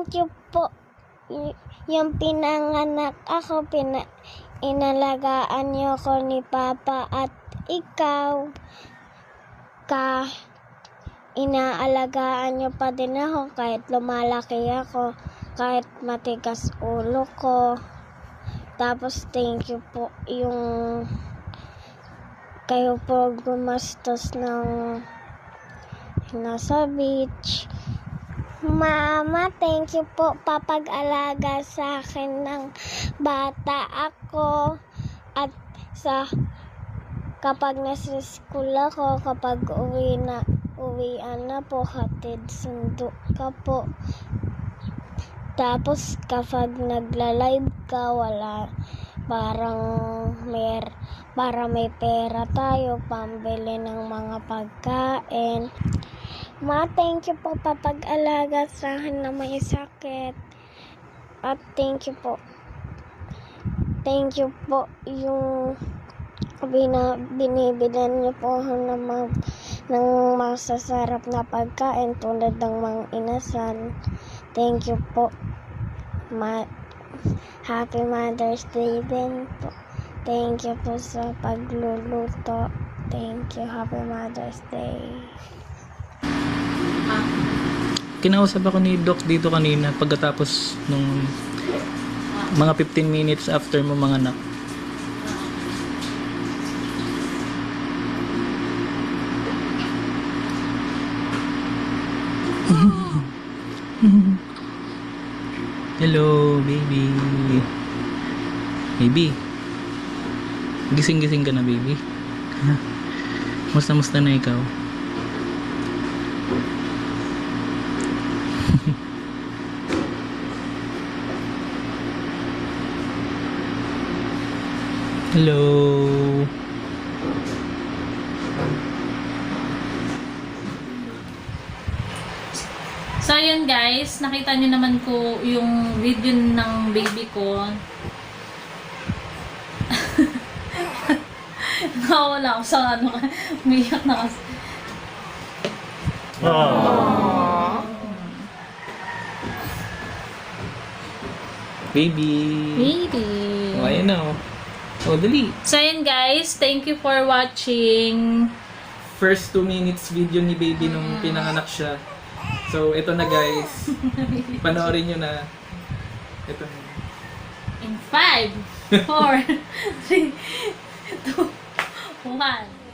thank you po. Yung pinanganak ako, inalagaan niyo ko ni Papa at ikaw. Inaalagaan niyo pa din ako kahit lumalaki ako, kahit matigas ulo ko. Tapos thank you po yung kayo po gumastos ng nasa beach. Mama, thank you po papag-alaga sa akin ng bata ako at kapag nasa school ako, kapag uwian na po, hatid sundo ka po. Tapos kapag nagla-live ka, para may pera tayo pambili ng mga pagkain. Ma, thank you po papag-alaga sa akin na may sakit. At thank you po yung binibilan niyo po ako ng masasarap na pagkain tulad ng mga inasal. Thank you po. Happy Mother's Day din po. Thank you po sa pagluluto. Thank you. Happy Mother's Day. Kinausap ako ni Doc dito kanina pagkatapos nung mga 15 minutes after mo manganak. Hello, baby. Baby. Gising-gising ka na, baby. Musta na ikaw? Hello. So yun guys, nakita nyo naman ko yung video ng baby ko. Nakawala ako sa umiyak na kasi. Baby. Oh, ayan na oh. Oh, dali. So yun guys, thank you for watching. First 2 minutes video ni baby nung pinanganak siya. So, ito na guys. Panoorin nyo na. Ito na. In 5, 4, 3, 2, 1.